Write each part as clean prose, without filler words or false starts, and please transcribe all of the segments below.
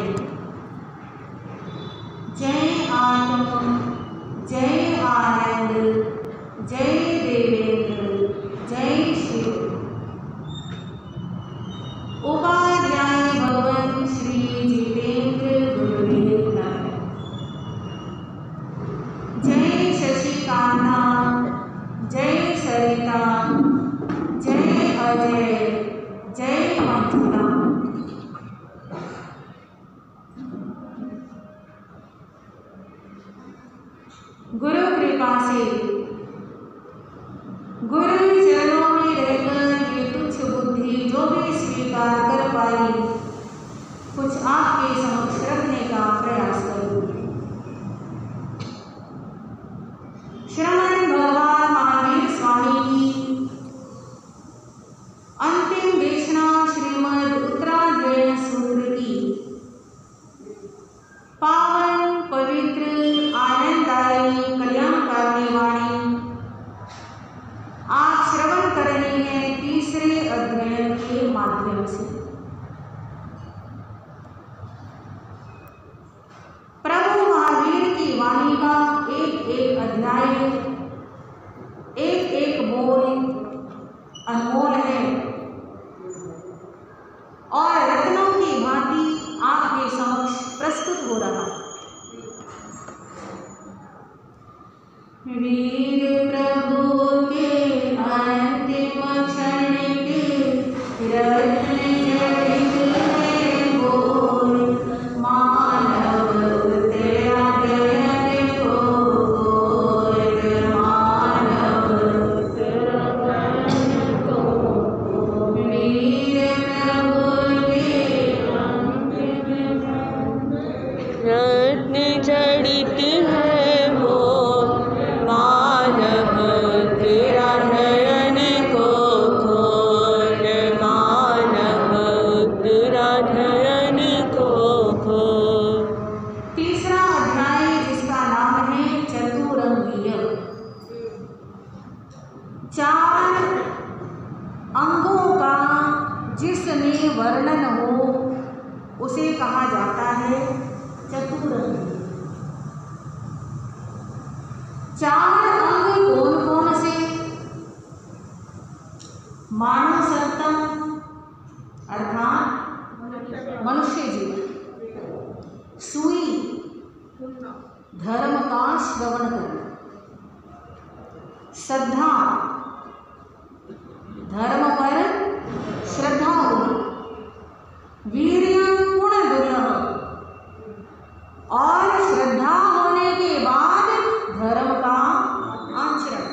हैं। जय आत्म, जय आनंद, जय देवेंद्र, जय शिव। उपाध्याय भवन श्री जितेंद्र गुरुदेव नमः। जय शशिकांता, जय सरिता, जय अजय, जय मथुरा। गुरु कृपा से, गुरु चरणों में रहकर ये तुच्छ बुद्धि जो भी स्वीकार कर पाई, कुछ आपके समक्ष रखने का प्रयास करूंगी। श्रमण भगवान महावीर स्वामी की अंतिम देशना श्रीमद् उत्तराध्ययन सूत्र की पावन, पवित्र, आनंददायी, कल्याणकारी वाणी आप श्रवण कर रहे हैं तीसरे अध्ययन के माध्यम से। प्रभु महावीर की वाणी का एक एक अध्याय, एक एक बोल अनमोल है और रत्नों की भांति आपके समक्ष प्रस्तुत हो रहा है। वीर प्रभु के अंतिम क्षण के रत्न जड़ित है बोल, मानव तेरा दयन को बोल, मानव तेरा दयन को बोल। वीर प्रभु के अंतिम रत्न जड़ित है बोल, मानव तेरा नयन को खोल, मानव तेरा नयन को खोल। तीसरा अध्याय जिसका नाम है चतुरंगीय, चार अंगों का जिसमें वर्णन हो उसे कहा जाता है चतुरंगी। चार अंग कौन कौन से? मानव सत्तम अर्थात मनुष्य जीवन, सुई धर्म का श्रवण करना, श्रद्धा धर्म पर श्रद्धा होगी, वीर्यं गुण दुर्लभ और श्रद्धा होने के बाद धर्म का आचरण,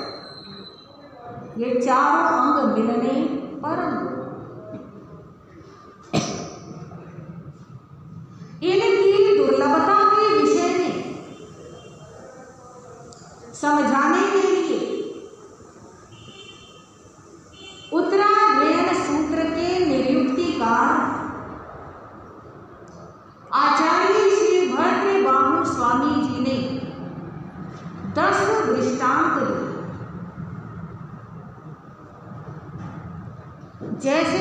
ये चारों अंग मिलने पर इनकी दुर्लभता के विषय में समझाने के लिए उत्तराध्ययन सूत्र के निरुक्तिकार आचार्य श्री भद्र बाहु स्वामी जी ने 10 दृष्टांत दिए। जैसे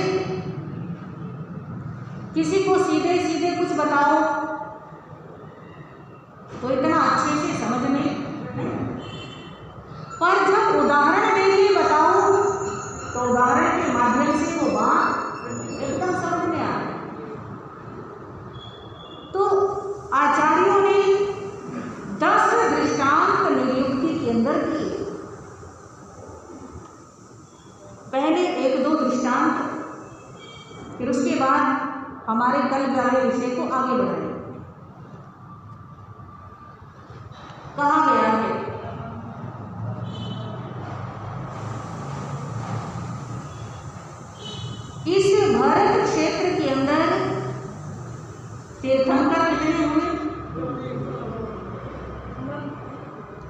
किसी को सीधे सीधे कुछ बताओ तो इतना अच्छे से समझ नहीं, पर जब उदाहरण देके बताओ तो उदाहरण के माध्यम से वो बात एकदम समझ में आ गई। तो आचार्यों ने 10 दृष्टांत निरुक्ति के अंदर दिए। पहले 1-2 दृष्टांत, फिर उसके बाद हमारे कल वाले विषय को आगे बढ़ाएं। कहा गया है इस भारत क्षेत्र के अंदर तीर्थंकर कितने हुए?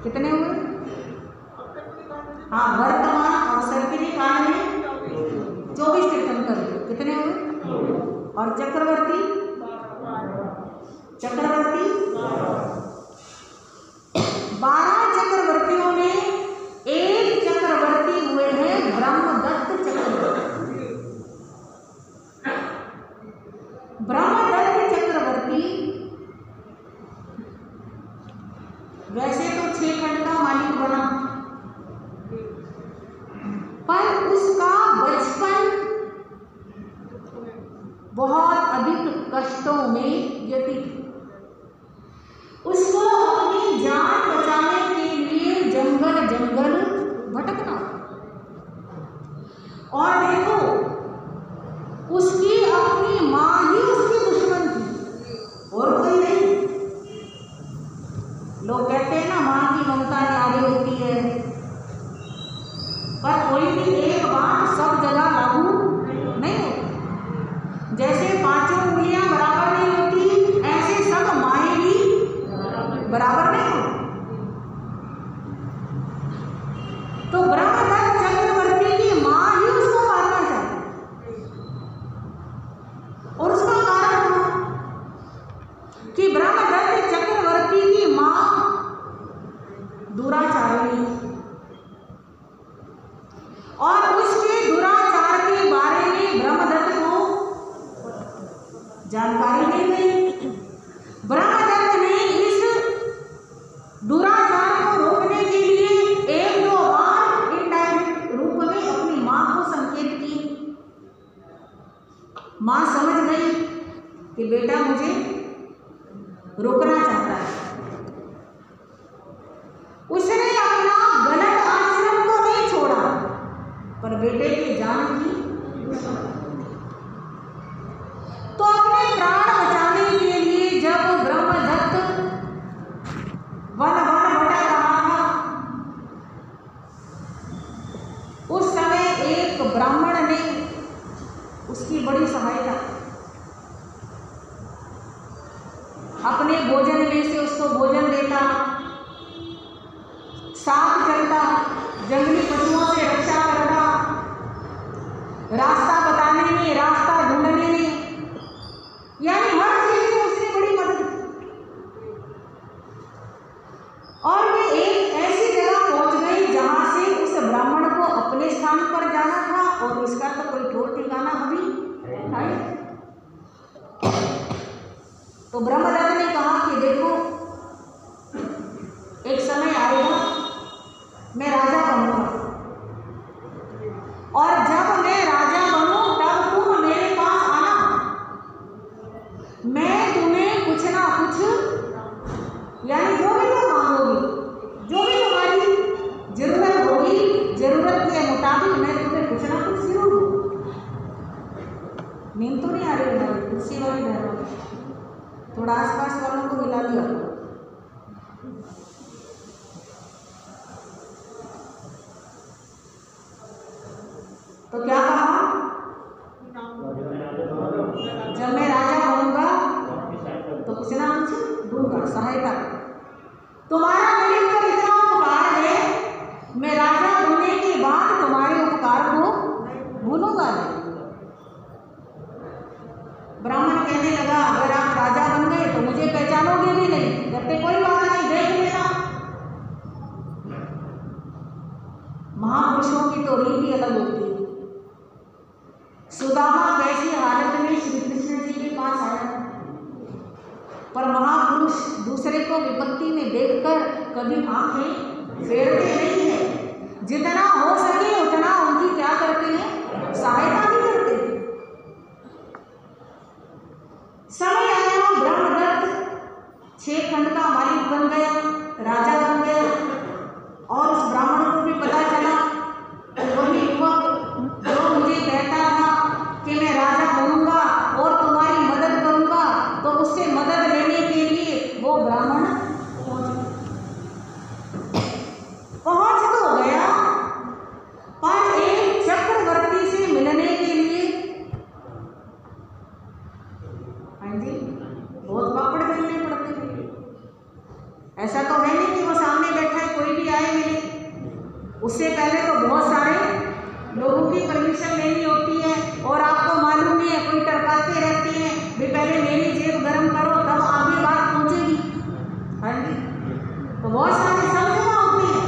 कितने हुए? हाँ, वर्तमान अवसर के लिए काल में 24 तीर्थंकर हुए। कितने हुए? और चक्रवर्ती 12 चक्रवर्तियों में एक चक्रवर्ती हुए हैं ब्रह्मदत्त चक्रवर्ती। ब्रह्मदत्त चक्रवर्ती कष्टों में व्यतीत। उसको अपनी जान बचाने के लिए जंगल जंगल भटकना। और देखो, उसकी अपनी मां ही उसकी दुश्मन थी और कोई नहीं। लोग कहते हैं ना, मां की ममता न्यारी होती है, पर कोई भी एक बात सब जगह लागू नहीं होती। जैसे पांचों उंगलियां बराबर नहीं होती, ऐसे सब माएं भी बराबर नहीं होती। तो ब्रह्मदत्त चक्रवर्ती की मां ही उसको मारना चाहती, और उसका कारण था कि ब्रह्मदत्त चक्रवर्ती की मां दुराचारिणी, और उसके दुराचार के बारे में ब्रह्मदत्त को जानकारी नहीं गई। ब्रह्मदत्त ने इस दुराचार को रोकने के लिए एक दो बार इनडायरेक्ट रूप में अपनी मां को संकेत किए। मां समझ गई कि बेटा मुझे रोकना चाहता है। उसने अपना गलत आचरण तो नहीं छोड़ा, पर बेटे की जान की तो अपने प्राण बचाने के लिए जब ब्रह्मदत्त वन वन भटक रहा था, उस समय एक ब्राह्मण ने उसकी बड़ी सहायता, अपने भोजन में से उसको भोजन देता, साथ चलता, जंगली पशुओं से रक्षा करता, रास्ता बताने में, रास्ता ढूंढने में, यानी हर चीज में उसने बड़ी मदद की। और वे एक ऐसी जगह पहुंच गई जहां से उस ब्राह्मण को अपने स्थान पर जाना था, और इसका तो कोई ठोर ठिकाना अभी नहीं। तो ब्रह्मदत्त ने कहा कि देखो, एक समय आएगा मैं राजा बनूंगा, और जब मैं राजा बनूं तब तुम मेरे पास आना, मैं तुम्हें कुछ ना कुछ, यानी जो भी तुम मांगोगी, जो भी तुम्हारी जरूरत होगी, जरूरत के मुताबिक मैं तुम्हें कुछ ना कुछ जरूर दूंगा। नींद तो नहीं आ रही है, कुर्सी वाली बहनों, थोड़ा आसपास वालों को मिला दिया। तो क्या कहा, जब मैं राजा बनूंगा तो कुछ ना कुछ दूंगा, सहायता। तुम्हारा मेरे ऊपर इतना उपकार है, मैं राजा बनने के बाद तुम्हारे उपकार को भूलूंगा नहीं। ब्राह्मण कहने लगा, अगर आप राजा बन गए तो मुझे पहचानोगे भी नहीं। कहते कोई बात नहीं, देख लेना। महापुरुषों की तो रीति अलग होती है। सुदामा कैसी हालत में श्री कृष्ण जी के पास आया, पर महापुरुष दूसरे को विपत्ति में देखकर कभी आंखें फेरते नहीं है। जितना हो सके उतना उनकी क्या करते हैं, सहायता भी करते हैं। समय आया, ब्रह्मदत्त 6 खंड का मालिक बन गया, राजा बन गया, और उस ब्राह्मण को भी पता चला कि वही युवक जो मुझे कहता था कि मैं राजा बनूंगा और तुम्हारी मदद करूंगा, तो उससे मदद लेने के लिए वो ब्राह्मण पहुंच तो गया, पर एक चक्रवर्ती से मिलने के लिए, हाँ जी, बहुत पापड़ बेलने पड़ते थे। ऐसा तो है नहीं कि वो सामने बैठा है, कोई भी आए मिले। उससे पहले तो बहुत सारे लोगों की परमिशन लेनी होती है, और आपको मालूम ही है, कोई टरकाते रहते हैं, भी पहले मेरी जेब गर्म करो तब आगे बात पहुंचेगी। हाँ जी, तो बहुत सारे सब जगह होते हैं।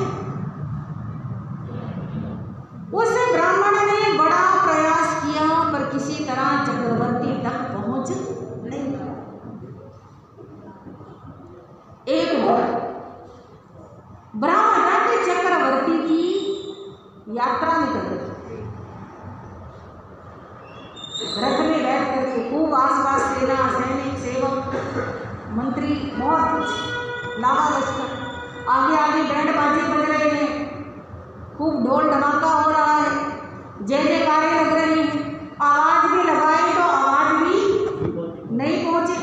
उस ब्राह्मण ने बड़ा प्रयास किया, पर किसी तरह चक्रवर्ती तक पहुंच नहीं पाया। एक बार ब्रह्मदत्त चक्रवर्ती की यात्रा निकल गई। रथ में बैठ करके खूब आसपास सेना सैनिक लावा लश्कर, आगे आगे बैंड बाजे बज रहे हैं, खूब ढोल धमाका हो रहा है, जय जयकारें लग रही हैं। आवाज भी लगाई तो आवाज भी नहीं पहुंची।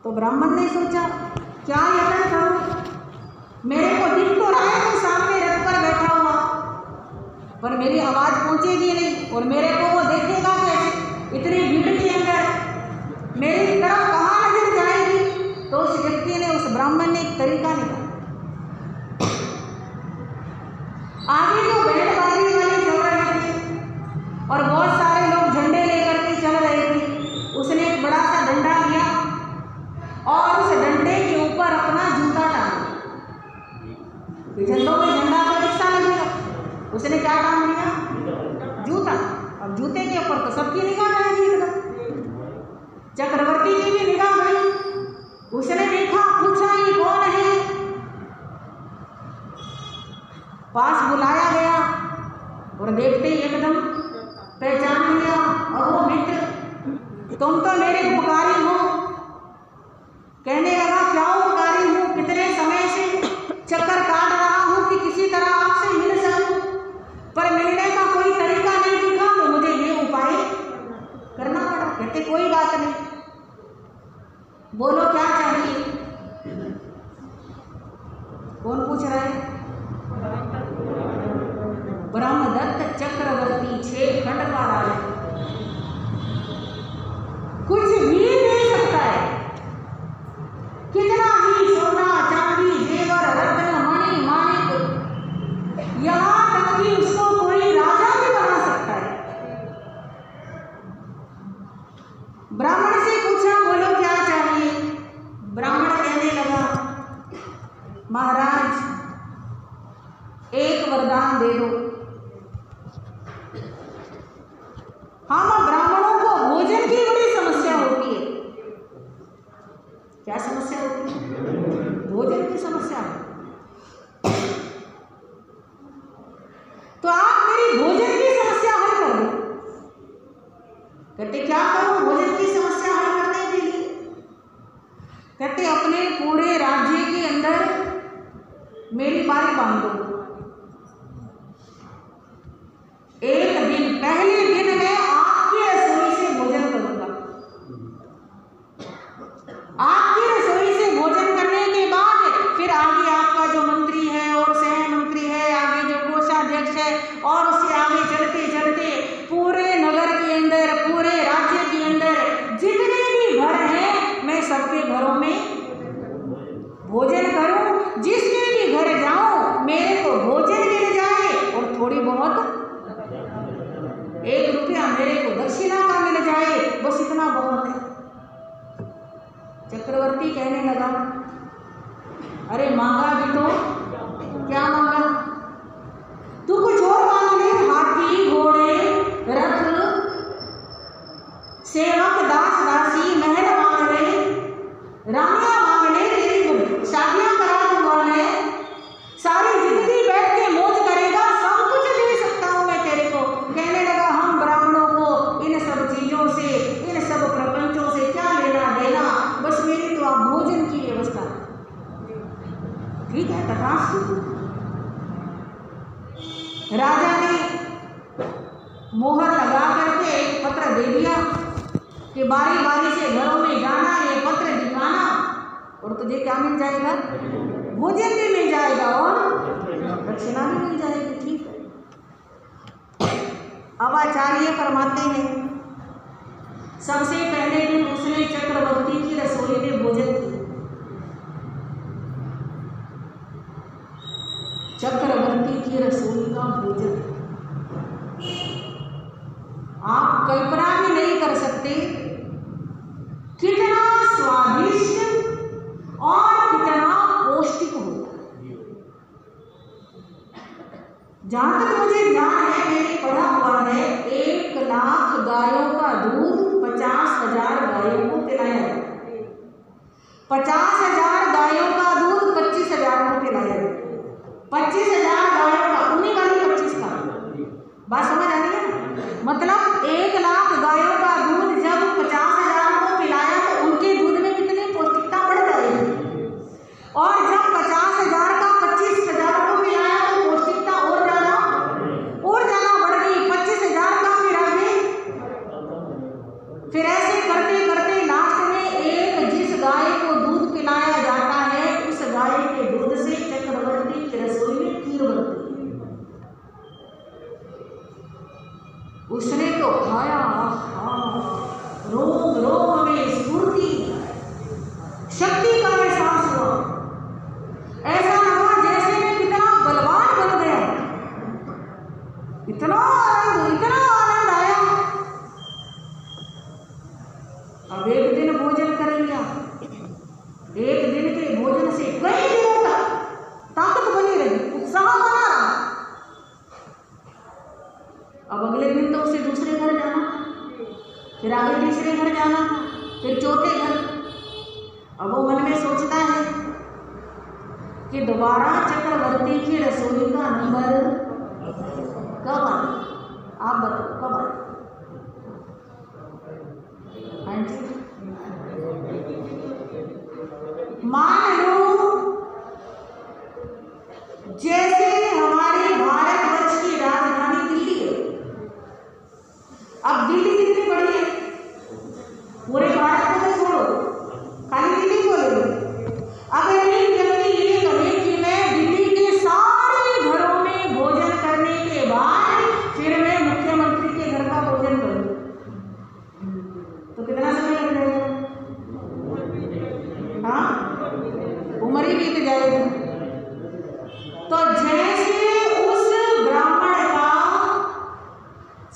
तो ब्राह्मण ने सोचा क्या यत्न करूं, मेरे को दिख तो रहा है तो सामने रथ पर बैठा हुआ, पर मेरी आवाज पहुंचेगी नहीं और मेरे को वो देखेगा कैसे, इतनी भीड़ के अंदर मेरी तरफ कहाँ नजर जाएगी। तो उस व्यक्ति ने, उस ब्राह्मण ने एक तरीका निकाला। आगे जो बैंड बाजी वाले चल रहे थे और बहुत सारे लोग झंडे लेकर के चल रहे थे, उसने एक बड़ा सा डंडा लिया और उस डंडे के ऊपर अपना जूता टांगा। झंडों में झंडा तो रिक्शा लगेगा, उसने क्या टांग लिया, जूता। अब जूते के ऊपर तो सबकी निगाह जाएगी एकदम। चक्रवर्ती की भी निगाह गई, उसने देखा, पूछा ये कौन है, पास बुलाया गया और देखते ही एकदम पहचान लिया। अहो मित्र, तुम तो मेरे उपकारी हो। कहने लगा क्या उपकारी हूँ, कितने समय से चक्कर काट रहा हूँ कि किसी तरह आपसे मिल सकूं, पर मिलने का कोई तरीका नहीं दिखा, तो मुझे ये उपाय करना पड़ा। कहते कोई बात नहीं, बोलो क्या चाहिए। कौन पूछ रहा है, ब्रह्मदत्त चक्रवर्ती 6 खंड का राजा, कुछ भी दे सकता है, कितना ही सोना चांदी जेवर रत्न मणि माणिक, यहाँ तक कि उसको कोई राजा भी बना सकता है। ब्राह्मण से पूछा बोलो क्या चाहिए। ब्राह्मण कहने लगा महाराज एक वरदान दे दो। हम ब्राह्मणों को भोजन की बड़ी समस्या होती है। क्या समस्या होती है, भोजन की समस्या है। तो आप मेरी भोजन की समस्या हल कर दो। कहते क्या करूं भोजन की समस्या हल करने के लिए। कहते अपने पूरे राज्य के अंदर मेरी पारी बांध दो। एक दिन, पहले दिन मैं आपकी रसोई से भोजन करूंगा। आपकी रसोई से भोजन करने के बाद फिर आगे आपका जो मंत्री है और सह मंत्री है, आगे जो कोषाध्यक्ष है, और उससे आगे चलते चलते पूरे नगर के अंदर, पूरे राज्य के अंदर जितने भी घर हैं, मैं सबके घरों में भोजन करूं। जिसके भी घर जाऊं मेरे को भोजन मिल जाए और थोड़ी बहुत 1 रुपया मेरे को दक्षिणा का मिल जाए, बस इतना बहुत है। चक्रवर्ती कहने लगा अरे मांगा भी तो, क्या मांगा, तू कुछ और मांग ले, हाथी घोड़े रथ सेवक दास दासी महल मांग ले, रानियां मांग ले, तेरी शादियां करा दूंगा मैं, सारी जिंदगी बैठ के मौज करेगा, सब कुछ दे सकता हूं मैं तेरे को। कहने लगा हम ब्राह्मणों को इन सब चीजों से, इन सब प्रपंचों से क्या लेना देना, बस मेरी तो आप भोजन की व्यवस्था। ठीक है, तथास्तु। राजा ने मोहर लगा करके एक पत्र दे दिया कि बारी बारी से घरों में जाना, ये पत्र दिखाना, और तुझे क्या मिल जाएगा, भोजन भी मिल जाएगा और दक्षिणा भी मिल जाएगी। ठीक है। अब आचार्य फरमाते हैं सबसे पहले दिन उसने चक्रवर्ती की रसोई में भोजन किया। चक्रवर्ती की रसोई का भोजन आप कल्पना भी नहीं कर सकते कितना स्वादिष्ट और कितना पौष्टिक होता है। जहां तक मुझे ध्यान है, मैंने पढ़ा हुआ है 1 लाख गायों का दूध 50,000 गायों को पिलाया जाता है। 50,000 गायों का दूध 25,000 को पिलाया जाता है। 25,000 गायों का, उन्हीं वाली 25 का, बात समझ आ रही है। मतलब 1 लाख गायों का दूध जब 50,000 को पिलाया तो उनके दूध में कितने ऐसे करते करते लास्ट में एक जिस गाय को दूध पिलाया जाता है उस गाय के दूध से चक्रवर्ती की रसोई में खीर बनती है। उसने तो खाया, रोम रोम में स्फूर्ति, शक्ति का एहसास हुआ। ऐसा लगा जैसे मैं कितना बलवान बन गया, इतना आनंद आया। अब एक दिन भोजन कर लिया, एक दिन के भोजन से कई दिनों तक ताकत बनी रही, उत्साह बना रहा। अब अगले दिन तो उसे दूसरे घर जाना, फिर आगे तीसरे घर जाना, फिर चौथे घर। अब वो मन में सोचता है कि दोबारा चक्रवर्ती की रसोई का नंबर कब आए, आप बताओ कब आए? हाँ जी, मान लो जैसे हमारे भारतवर्ष की राजधानी दिल्ली है। अब दिल्ली कितनी बड़ी है, पूरे भारत को तो छोड़ो, खाली दिल्ली को ले लो। अगर एक व्यक्ति ये कहे कि मैं दिल्ली के सारे घरों में भोजन करने के बाद फिर मैं मुख्यमंत्री के घर का भोजन करूं, तो कितना समय लग जाएगा? हाँ, उम्र ही बीत जाएगी। तो जैसे उस ब्राह्मण का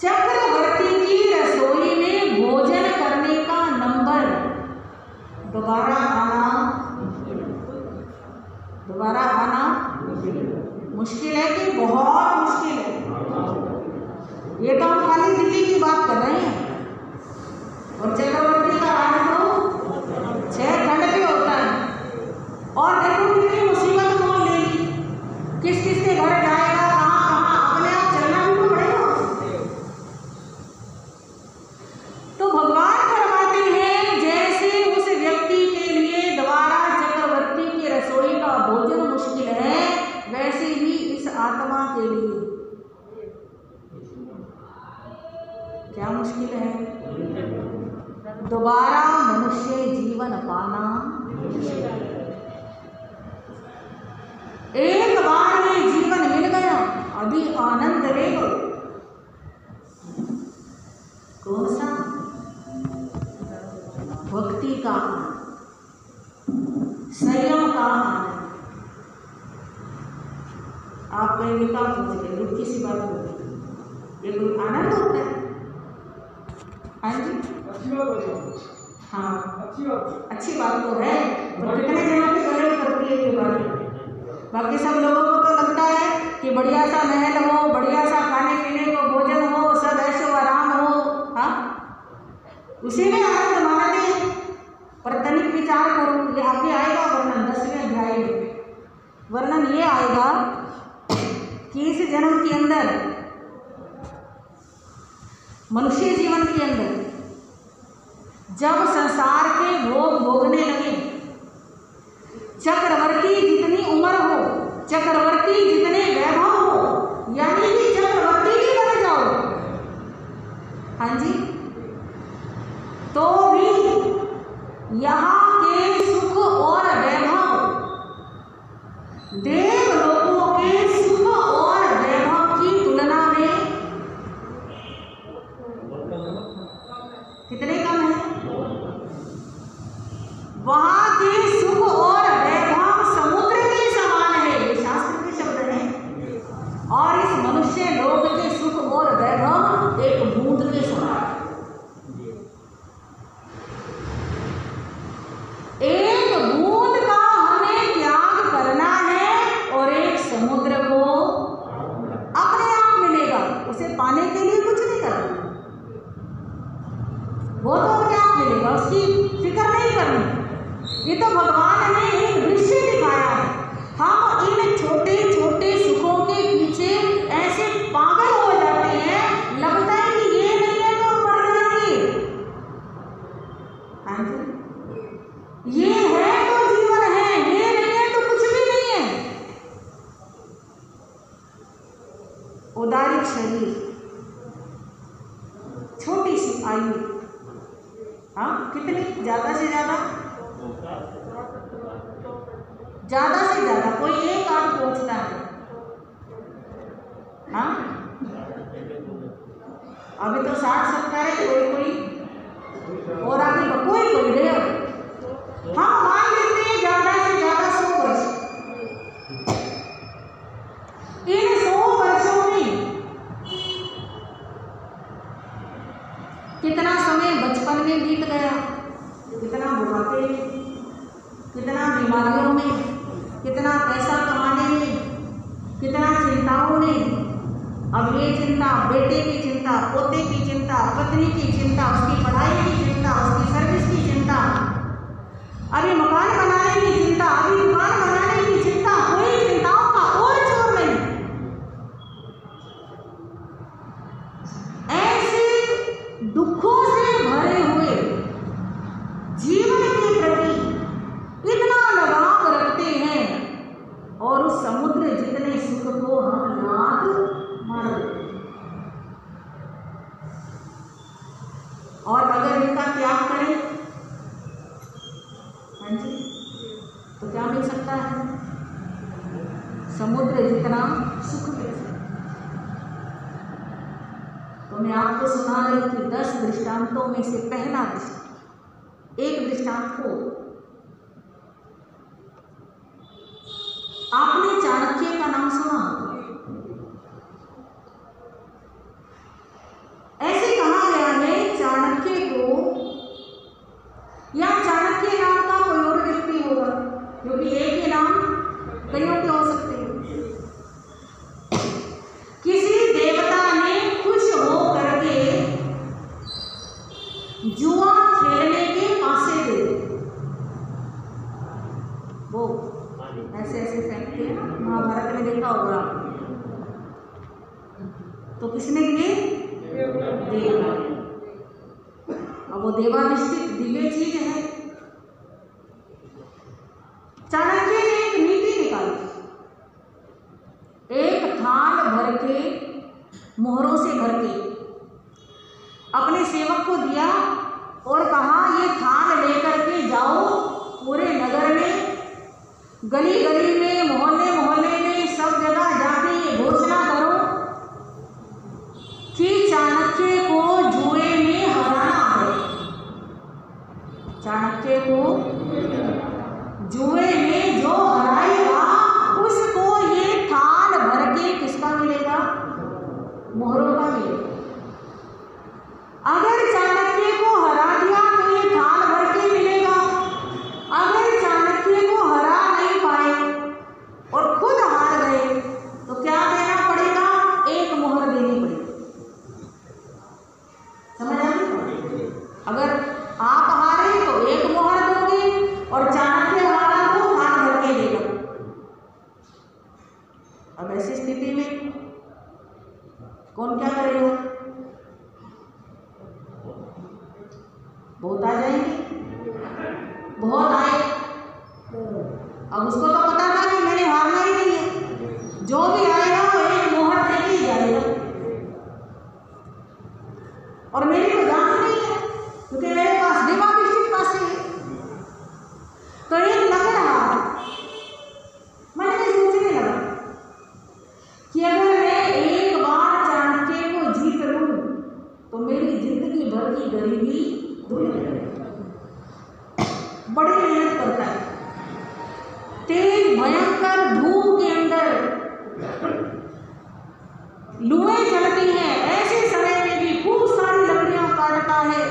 चक्रवर्ती की रसोई में भोजन करने का नंबर दोबारा आना मुश्किल है कि बहुत मुश्किल है। ये तो हम खाली दिल्ली की बात कर रहे हैं, और चक्रवर्ती का राज तो 6 खंड पे होता है। और देखो कितनी मुसीबत कौन लेगी, किस किस के घर जाएगा, कहाँ कहाँ, अपने आप चलना भी तो पड़ेगा। तो भगवान फरमाते हैं जैसे उस व्यक्ति के लिए दोबारा चक्रवर्ती की रसोई का भोजन मुश्किल है, वैसे ही इस आत्मा के लिए क्या मुश्किल है? दोबारा मनुष्य जीवन पाना। एक बार ये जीवन मिल गया, अभी आनंद ले लो। कौन सा? भक्ति का, संयम का आनंद। आप कहेंगे क्या पूछ रहे, दुख किसी बात होती, ये कोई आनंद होता है? हाँ जी, हाँ अच्छी बात तो है, तो कितने जनों की गलत करती है ये बात। बाकी सब लोगों को तो लगता है कि बढ़िया सा महल हो, बढ़िया सा खाने पीने को भोजन हो, सब ऐशो आराम हो, हाँ उसी में आनंद मानते हैं। पर तनिक विचार करो, ये आगे आएगा वर्णन 10वें अध्याय में। वर्णन ये आएगा कि इस जन्म के अंदर, मनुष्य जीवन के अंदर जब संसार के भोग भोगने लगे, चक्रवर्ती जितनी उम्र हो, चक्रवर्ती जितने वैभव हो, यानी कि चक्रवर्ती ही बन जाओ, हाँ जी, तो भी यहाँ के सुख और वैभव देव लोगों के सुख और वैभव की तुलना में कितने कम है? वहां के सुख और वैभव समुद्र के समान है, ये शास्त्र के शब्द हैं। और इस मनुष्य लोक के सुख और वैभव एक बूंद के समान है। एक बूंद का हमें त्याग करना है और एक समुद्र को अपने आप मिलेगा, उसे पाने के लिए कुछ नहीं करना, वो तो अपने आप मिलेगा, उसकी फिक्र नहीं करनी। ये तो भगवान ने एक दृश्य दिखाया है। हम इन छोटे छोटे सुखों के पीछे ऐसे पागल हो जाते हैं, लगता है कि ये नहीं है तो हम मर जाएंगे, हाँ जी, ये है तो जीवन है, ये नहीं है तो कुछ भी नहीं है। उदारिक शरीर, छोटी सी आयु, हाँ, कितनी? ज़्यादा से ज़्यादा, ज़्यादा से ज़्यादा कोई एक आध पहुँचता है। हाँ, अभी तो 60-70 है, कोई कोई और आगे कोई कोई रहे। हम मान लेते हैं ज़्यादा से ज़्यादा 100 वर्ष। इन 100 वर्षों में कितना समय बचपन में बीत गया, कितना बुढ़ापे में, कितना बीमारियों में, कितना पैसा कमाने में, कितना चिंताओं में। अब ये चिंता, बेटे की चिंता, पोते की चिंता, पत्नी की चिंता, उसकी पढ़ाई की चिंता, उसकी सर्विस की चिंता, अभी मकान बनाने की चिंता, अभी दुकान बनाने की चिंता, कोई चिंताओं का कोई छोर नहीं। ऐसे दुखों से भरे हुए जीवन के प्रति इतना लगाव रखते हैं और उस समुद्र जितने सुख को हम लाद मार देते। और अगर इनका त्याग करें, हाँ जी, तो क्या मिल सकता है? समुद्र जितना सुख मिल सकता है। तो मैं आपको सुना रही थी 10 दृष्टांतों में से पहला दृष्टांत, एक दृष्टांत को आपने चाणक्य का नाम सुना? ऐसे कहा गया है चाणक्य को, या चाणक्य नाम का कोई और व्यक्ति होगा, क्योंकि एक ही नाम कईयों के हो सकते हैं। किसी देवता ने खुश हो करके जुआ खेलने के पासे दे दिए। वो ऐसे ऐसे फेंकते हैं, महाभारत में देखा होगा। तो किसने दिए? देवा। अब वो देवाधिष्ठित दिव्य चीज है। चाणक्य ने एक नीति निकाली, एक थाल भर के मोहरों से भर के अपने सेवक को दिया और कहा, ये थाल लेकर के जाओ पूरे नगर में, गली गली में, मोहल्ले मोहल्ले में, सब जगह जाके ये घोषणा करो कि चाणक्य को जुए में हराना है। चाणक्य को जुए में जो हराएगा उसको ये थाल भर के किसका मिलेगा? मोहरों का मिलेगा। अगर चाणक्य को हरा दिया तो ये थाल भर के मिलेगा। अगर चाणक्य को हरा नहीं पाए और खुद हार गए तो क्या देना पड़ेगा? एक मोहर देनी पड़ेगी। समझ आ गई? अगर आप हारे तो एक मोहर दोगे और चाणक्य हारा तो थाल भर के देगा। अब ऐसी स्थिति में कौन क्या करेगा? बहुत आ जाएंगे, बहुत आए। अब उसको तो पता था कि मैंने हारना ही नहीं है, जो भी आएगा वो एक मोहर दे के जाएगा। और मेरी तो जान नहीं है क्योंकि मेरे पास देवाधिष्ठित पास है। तो एक लग रहा, मैंने सोचने लगा कि अगर मैं एक बार चाणक्य को जीत लूं तो मेरी जिंदगी भर की गरीबी दूर हो जाएगी। बड़ी मेहनत करता है, तेज भयंकर धूप के अंदर लुएं चलती हैं, ऐसे समय में भी खूब सारी लकड़ियां काटता है,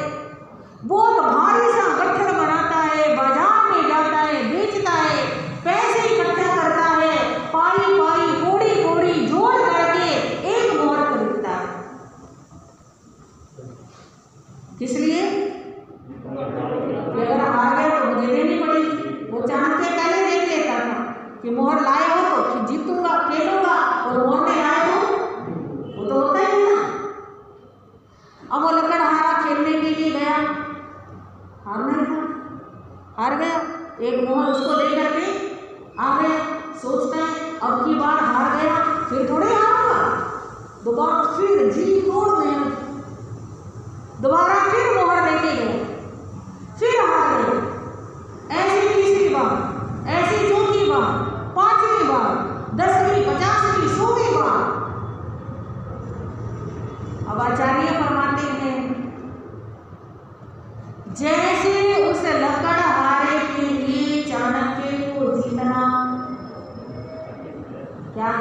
बहुत भारी सा गट्ठर बनाता है, बाजार में जाता है, बेचता है, पैसे इकट्ठा करता है, पाई पाई कोड़ी कोड़ी जोड़ करके एक मोहर खरीदता है। किस लिए? अगर हार गए तो मुझे देनी पड़ेगी। वो चाणक्य पहले देख लेता था कि मोहर लाए हो तो जीतूंगा, खेलूंगा, और मोहर नहीं आए हो वो तो होता ही ना। अब वो लकड़हारा खेलने के लिए गया, हार नहीं था, हार गया, एक मोहर उसको दे करके आ गया। सोचता है अब की बार हार गया फिर थोड़े हारूंगा, दोबारा फिर जी तोड़ में दोबारा फिर मोहर लेके गया।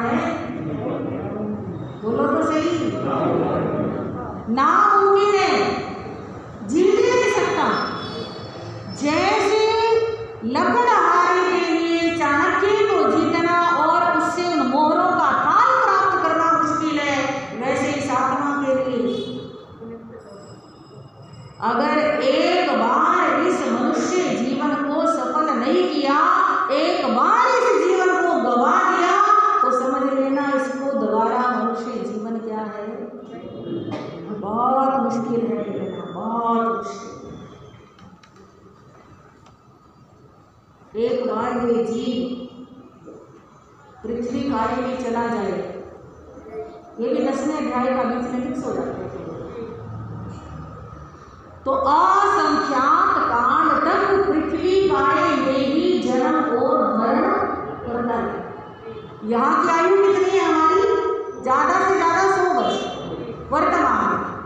है? बोलो तो सही। नामुमकिन है, जी नहीं सकता। जैसे लकड़हारे के लिए चाणक्य को जीतना और उससे उन मोहरों का ताल प्राप्त करना मुश्किल है, वैसे इस आत्मा के लिए अगर एक बार इस मनुष्य जीवन को सफल नहीं किया, एक बार इस जीवन को गवा दिया, तो समझ लेना इसको दोबारा मनुष्य जीवन क्या है, बहुत मुश्किल है लेना, बहुत मुश्किल। एक बार ये जीव पृथ्वी कार्य में चला जाए, ये भी 10वें अध्याय का बीच में फिक्स हो जाता है, तो असंख्यात काल तक पृथ्वी कार्य में ही जन्म और मरण करता है। यहाँ की आयु कितनी है हमारी? ज्यादा से ज्यादा 100 वर्ष वर्तमान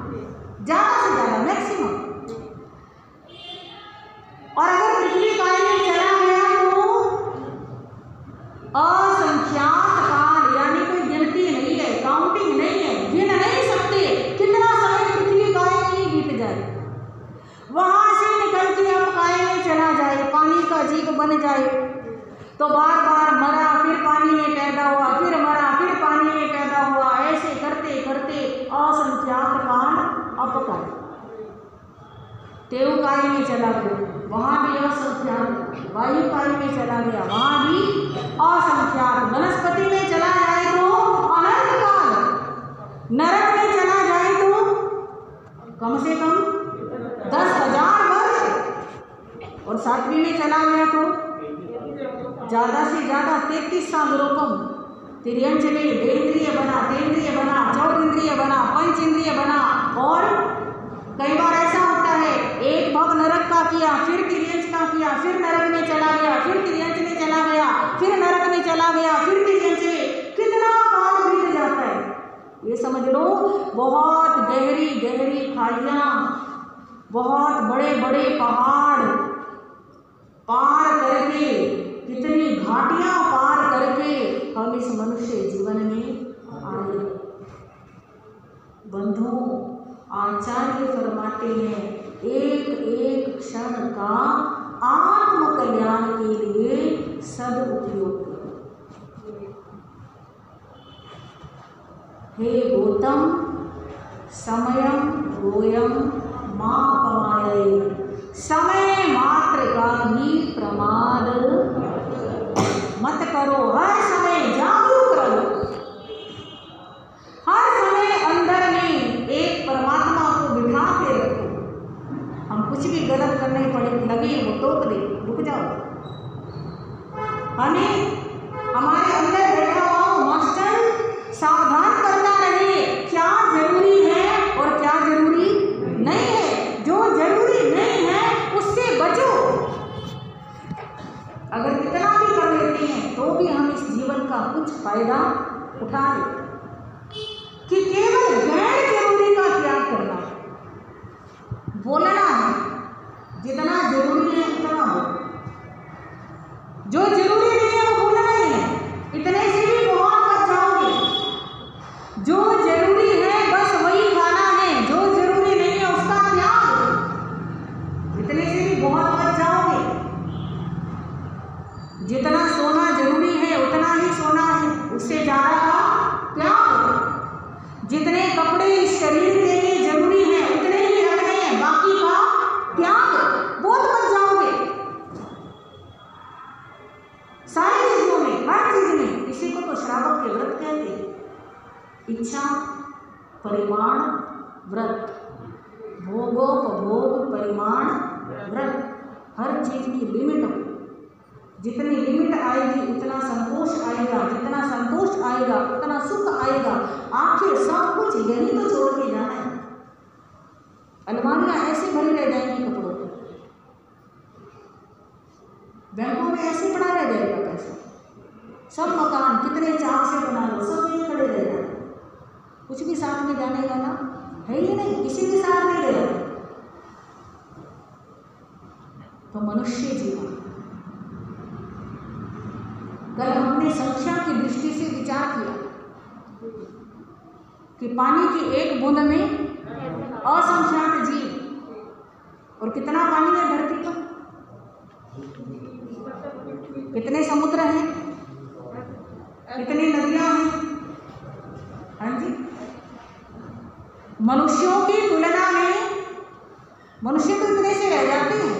में, ज्यादा से ज्यादा मैक्सिमम। और अगर पृथ्वी कार्य में चला गया तो असंख्यात काल, यानी कोई गिनती नहीं है, काउंटिंग नहीं है, गिन नहीं सकते कितना समय पृथ्वी कार्य में ही बीत जाए। वहां से निकल के अब काय में चला जाए, पानी का जीव बन जाए, तो बार बार मरा, फिर पानी में पैदा हुआ, फिर मरा, फिर पानी में पैदा हुआ, ऐसे करते करते असंख्यात काल अपकाल। तेव काय में चला गया, वहां भी असंख्यात, वायु काय में चला गया, वहां भी असंख्यात, वनस्पति में चला जाए तो अनंत काल, नरक में चला जाए तो कम से कम 10,000 वर्ष, और 7वीं में चला गया तो ज्यादा से ज्यादा 33 सागरोपम, तिर्यंजलि, देन्द्रिय बना, तेन्द्रिय बना, चौद्रिय बना, पंच इंद्रिय बना। और कई बार ऐसा होता है, एक भाग नरक का किया, फिर तिर्यंज का किया, फिर नरक में चला गया, फिर तिर्यंज में चला गया, फिर नरक में चला गया, फिर तिर्यंज में, कितना काल बीत जाता है। ये समझ लो, बहुत गहरी गहरी खाइयां, बहुत बड़े बड़े पहाड़ पार करके, कितनी घाटियां पार करके हम इस मनुष्य जीवन में आए। बंधुओं, आचार्य फरमाते हैं, एक एक क्षण का आत्म कल्याण के लिए सदुपयोग करो। हे गौतम, समयम गोयम मां पमाये, समय मात्र का भी प्रमाद मत करो। हर समय जागरूक रहो, हर समय अंदर में एक परमात्मा को बिठा के रखो। हम कुछ भी गलत करने पड़े लगे वो टोक दे, रुक जाओ। हमें हमारे अंदर बैठा हुआ मास्टर सावधान करता रहे, क्या जरूरी है और क्या जरूरी नहीं है। जो जरूरी नहीं है उससे बचो। अगर कितना भी कर लेते हैं तो भी हम इस जीवन का कुछ फायदा उठा लें, कि केवल गैर जरूरी का त्याग करना है। बोलना है, जितना जरूरी है उतना बोलो, जो जरूरी नहीं है वो बोलना ही है। इतने से भी बहुत बच जाओगे। जो जरूरी है बस वही खाना है, जो जरूरी नहीं है उसका त्याग, इतने से भी बहुत बच जाओगे। जितना सोना जरूरी है उतना ही सोना है, उससे ज्यादा का त्याग। जितने कपड़े इस शरीर के लिए जरूरी है उतने ही रखने हैं, बाकी का त्याग, बहुत बच जाओगे। सारी चीजों में, हर चीज में। इसी को तो श्रावक के व्रत कहते हैं, इच्छा परिमाण व्रत, भोगोपभोग परिमाण व्रत। हर चीज की लिमिट हो, जितनी लिमिट आएगी उतना संतोष आएगा, जितना संतोष आएगा उतना सुख आएगा। आखिर सब कुछ यही तो छोड़ के जाना है। अलमारियां ऐसे भरी रह जाएंगी कपड़ों की, बैंकों में ऐसे पड़ा रह जाएगा पैसा। सब मकान कितने चाव से बना लो, सब यही खड़े रह जाए, कुछ भी साथ में जाने का ना है ही नहीं, किसी के साथ नहीं रह। तो मनुष्य जीवन, कल हमने हमने संख्या की दृष्टि से विचार किया कि पानी की एक बूंद में असंख्यात जीव, और कितना पानी है धरती पर, कितने समुद्र हैं, कितनी नदियां हैं। हाँ जी, मनुष्यों की तुलना में मनुष्य तो इतने से रह जाते हैं,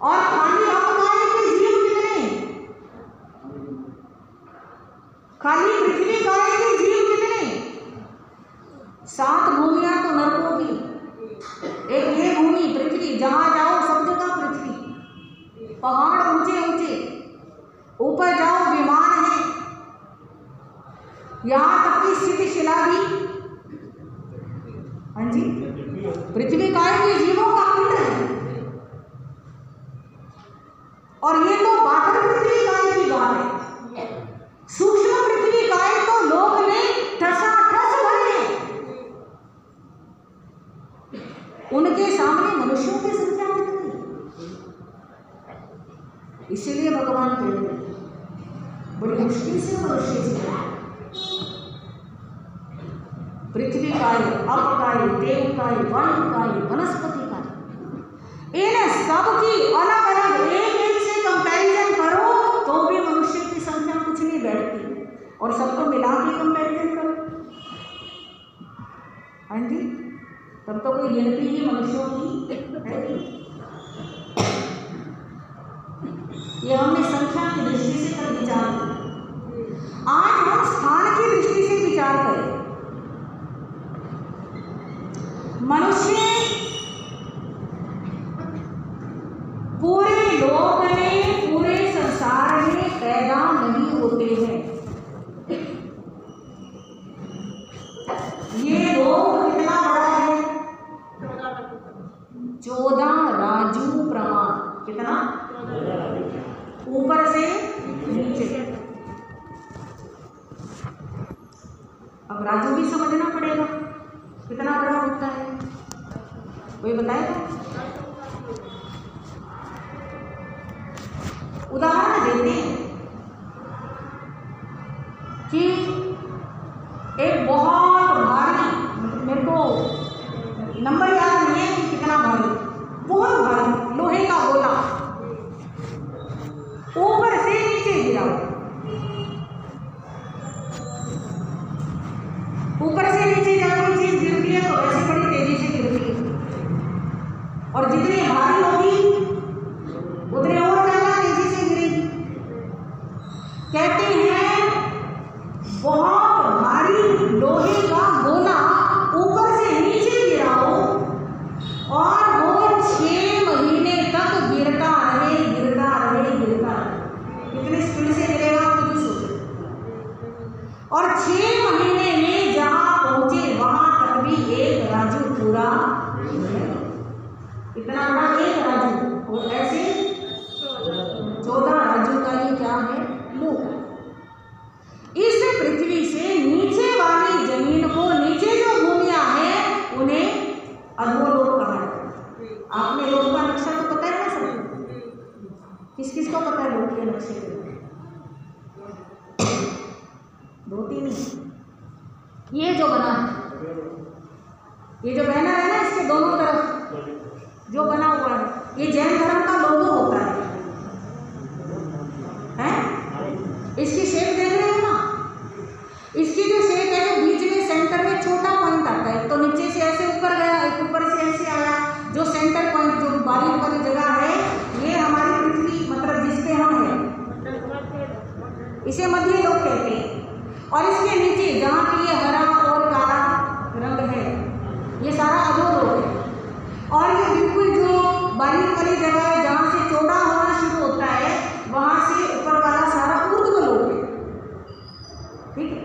और खाली अपकाय के जीव कितने, खाली पृथ्वी काय के जीव कितने, 7 भूमियां तो नरकों की, एक ये भूमि पृथ्वी, जहां जाओ सब जगह पृथ्वी, पहाड़ ऊंचे ऊंचे, ऊपर जाओ विमान है, यहां तक की स्थिति शिला भी। हाँ जी, पृथ्वी काय के जीवों का पिंड है, और ये तो बाहर पृथ्वी काय की बात है। सूक्ष्म पृथ्वी काय तो लोक में ठसाठस भरे हैं, उनके सामने मनुष्यों की संख्या कितनी। इसीलिए भगवान कहते हैं बड़ी मुश्किल से मनुष्य जीवन, पृथ्वी काय, अपकाय, देवकाय, वायुकाय, वनस्पति काय, इन सब की अलग अलग एक एक से कंपैरिजन करो तो भी मनुष्य की संख्या कुछ नहीं बैठती, और सबको मिला के कंपैरिजन करो, हाँ जी, तब तो कोई गिनती ही मनुष्यों की है। ये हमने संख्या की दृष्टि से कल विचार किया। आज हम स्थान की दृष्टि से विचार करें। मनुष्य पूरे लोक में, पूरे संसार में पैदा नहीं होते हैं। ये लोक कितना बड़ा है, 14 राजू प्रमाण, कितना, ऊपर से नीचे। अब राजू भी समझना पड़ेगा कितना बड़ा होता है, कोई बताएगा? उदाहरण देते हैं कि एक बहुत भारी, मेरे को नंबर याद नहीं है कि कितना भारी, बहुत भारी लोहे का गोला ऊपर से नीचे गिरा, ऊपर से नीचे जब कोई चीज गिरती है तो वैसे बड़ी तेजी से गिरती है, और जितनी भारी होगी उतने और ज्यादा तेजी से गिरेगी। कहते हैं बहुत भारी लोहे का गोला ऊपर से नीचे गिराओ और वो 6 महीने तक गिरता रहे, गिरता रहे, गिरता रहे। कितनी स्पीड से गिरेगा आप खुद सोचो। और 6 महीने में जहां पहुंचे वहां तक भी एक राजू पूरा, इतना बड़ा एक राजू, और ऐसे 14 राजू का ये क्या है, लोक। इस पृथ्वी से नीचे वाली जमीन को, नीचे जो भूमियां हैं उन्हें अधोलोक कहा है। आपने लोक का नक्शा तो पता है ना सबको? किस किस को पता है लोक के नक्शे के? 2-3। ये जो बना है, ये जो बैनर है ना, इसके दोनों तरफ जो बना हुआ है, ये जैन धर्म का लोगो होता है, इसकी शेप देख रहे हो ना, इसकी जो शेप है, जो बीच में सेंटर में छोटा पॉइंट आता है, तो नीचे से ऐसे ऊपर गया, एक ऊपर से ऐसे आया, जो सेंटर पॉइंट, जो बारीक वाली जगह है, ये हमारी पृथ्वी, मतलब जिसपे हम हैं, इसे मध्य लोक कहते हैं। और इसके नीचे जहाँ पे ये हरा और काला रंग है, ये सारा अधोलोक है। और ये बिल्कुल जो बारीक वाली जगह है, जहाँ से चौड़ा होना शुरू होता है, वहां से ऊपर वाला सारा ऊर्ध्वलोक है, ठीक है।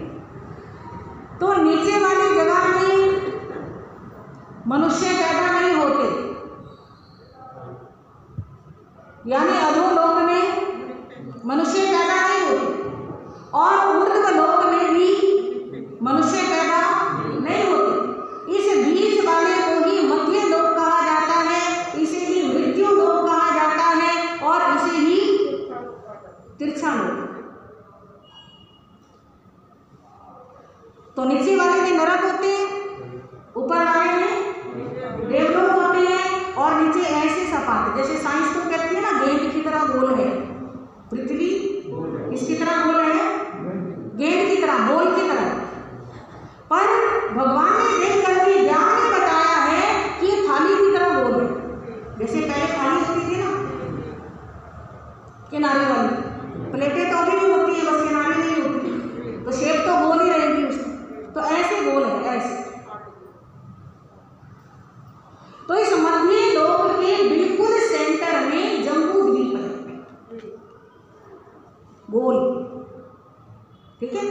तो नीचे वाली जगह में मनुष्य पैदा नहीं होते, यानी अधोलोक में मनुष्य पैदा नहीं होते, और ऊर्ध्वलोक में भी मनुष्य पैदा नहीं होते। इस बीच वाले को ही मध्य लोक कहा जाता है, इसे ही मृत्यु लोक कहा जाता है, और इसे ही तिरछा लोक। तो नीचे वाले में नरक होते हैं, ऊपर वाले में देवलोक होते हैं, और नीचे ऐसे सपाट, जैसे साइंस तो कहती है ना गेंद की तरह गोल है पृथ्वी, किसकी तरह गोल है, गेंद की तरह, बॉल की तरह। पर भगवान ने देख करके ज्ञान में बताया है कि ये थाली की तरह गोल है। जैसे पहले थाली होती थी ना किनारे वाली, प्लेटें तो अभी भी होती है, बस किनारे नहीं होती, तो शेप तो गोल ही रहेगी उसकी। तो ऐसे गोल है, ऐसे। तो इस मध्य लोक के बिल्कुल सेंटर में जम्बू द्वीप है, गोल, ठीक है।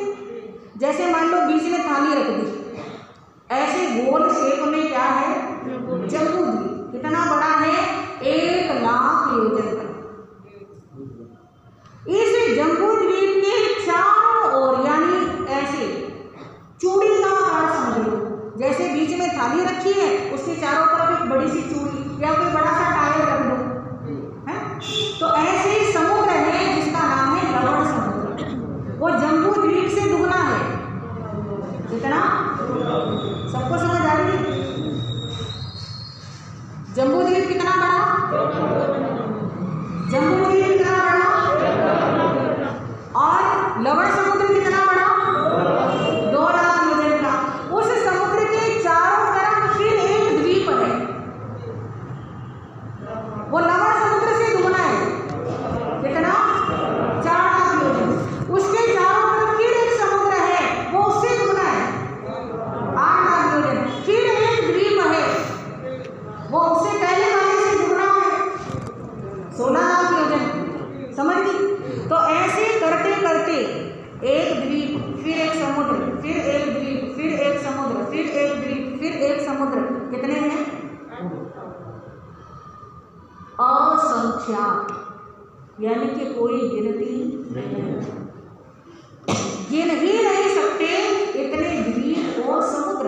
जैसे मान लो बीच में थाली रख दी, ऐसे गोल शेप में क्या है, जम्बू द्वीप। कितना बड़ा है, 1 लाख योजन का। इस जम्बू द्वीप के चारों ओर, यानी ऐसे चूड़ी का आकार समझ लो, जैसे बीच में थाली रखी है उसके चारों तरफ एक बड़ी सी चूड़ी या कोई बड़ा सा टायर रख दो, है? तो ऐसे ही समुद्र है जिसका नाम है लवण समुद्र, वो जम्बू द्वीप से दुगना है। कितना, सबको समझ आ रही है? जम्बू द्वीप कितना बड़ा, जम्बू द्वीप कितना बड़ा, और लवण समुद्र कितना बड़ा, 2 लाख योजन का। उस समुद्र के चारों तरफ फिर एक द्वीप है, वो लवण समुद्र से दुगना है। कितना, 4 लाख योजन। उसके चारों तरफ फिर एक समुद्र है, वो उससे दुगना है, 8 लाख योजन। फिर एक द्वीप है, वो उससे पहले वाले से दुगना है, 16 लाख योजन। समझ गई? तो ऐसे करते करते एक द्वीप, फिर एक समुद्र, फिर एक द्वीप, फिर एक समुद्र, फिर एक द्वीप, फिर एक समुद्र। कितने हैं? असंख्यात, यानी कि कोई गिनती नहीं, गिन ही नहीं सकते इतने द्वीप और समुद्र।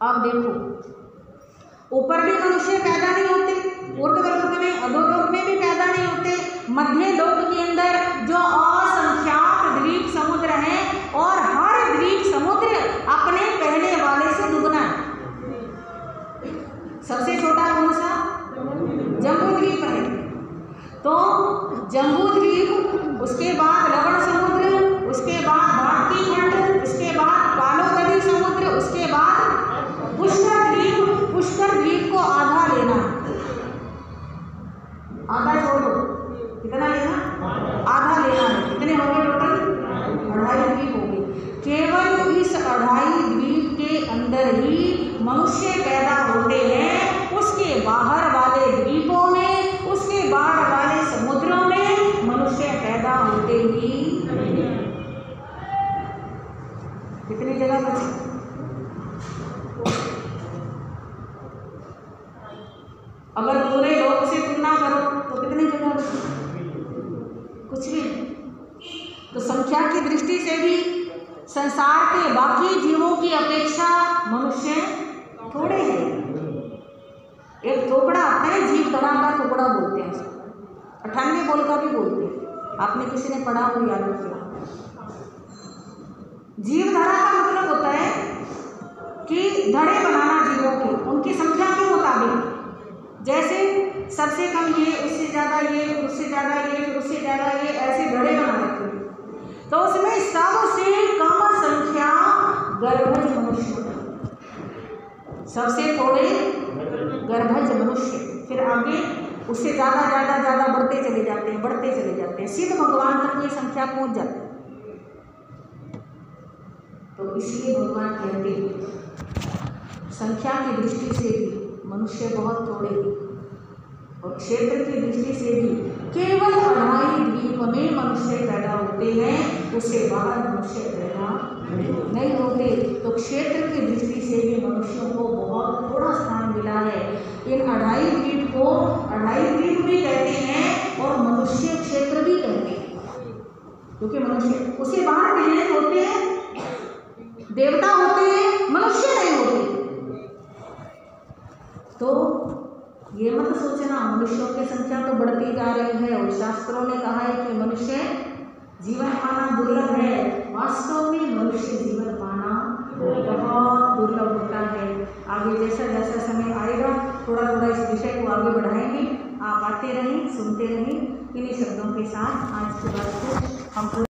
अब देखो, ऊपर भी मनुष्य पैदा नहीं होते, ऊर्ध्वलोक में, अधोलोक में भी पैदा नहीं होते, मध्य लोक के अंदर जो असंख्यात द्वीप समुद्र हैं, और हर द्वीप समुद्र अपने पहले वाले से दुगना है। सबसे छोटा कौन सा? जम्बू द्वीप है। तो जम्बू द्वीप, उसके बाद लवण समुद्र, उसके बाद भारती खंड, उसके बाद पालोदरी समुद्र, उसके बाद पुष्कर द्वीप। पुष्कर द्वीप को आधा लेना, आधा छोड़ दो, कितना लेना, आधा लेना है। कितने हो गए टोटल? 2.5 द्वीप हो गए। केवल इस 2.5 द्वीप के अंदर ही मनुष्य पैदा होते हैं, उसके बाहर वाले द्वीपों में, उसके बाहर वाले समुद्रों में मनुष्य पैदा होते ही। कितनी जगह बची? अगर पूरे लोक से तुलना करो तो कितनी जगह बची? कुछ भी नहीं। तो संख्या की दृष्टि से भी संसार के बाकी जीवों की अपेक्षा मनुष्य थोड़े हैं। एक टुकड़ा आता है, जीव धरा का टुकड़ा बोलते हैं उसको, 98 बोल का भी बोलते हैं। आपने किसी ने पढ़ा हो, याद किया? जीव धरा का मतलब होता है कि धड़े बनाना जीवों के, उनकी संख्या के मुताबिक। जैसे सबसे कम ये, उससे ज़्यादा ये, उससे ज़्यादा ये, फिर उससे ज़्यादा ये, ऐसे धड़े बना रखे हैं। तो उसमें सबसे कम संख्या गर्भज मनुष्य, सबसे थोड़े गर्भज मनुष्य, फिर आगे उससे ज़्यादा ज़्यादा ज़्यादा बढ़ते चले जाते हैं, बढ़ते चले जाते हैं, सिद्ध भगवान तक ये संख्या पहुँच जाती है। तो इसलिए भगवान कहते हैं संख्या की दृष्टि से भी मनुष्य बहुत थोड़े, और क्षेत्र की दृष्टि से भी केवल 2.5 द्वीप में मनुष्य पैदा होते हैं, उससे बाहर मनुष्य पैदा नहीं होते। तो क्षेत्र की दृष्टि से भी मनुष्यों को बहुत थोड़ा स्थान मिला है। इन 2.5 द्वीप को 2.5 द्वीप भी कहते हैं और मनुष्य क्षेत्र भी कहते हैं, क्योंकि मनुष्य उससे बाहर प्लेनेट होते हैं, देवता होते हैं, मनुष्य नहीं होते। तो ये मत सोचना मनुष्यों की संख्या तो बढ़ती जा रही है, और शास्त्रों ने कहा है कि मनुष्य जीवन पाना दुर्लभ है, वास्तव में मनुष्य जीवन पाना बहुत दुर्लभ होता है। आगे जैसा जैसा समय आएगा थोड़ा थोड़ा इस विषय को आगे बढ़ाएंगे। आप आते रहें, सुनते रहें। इन्हीं शब्दों के साथ आज के बाद को हम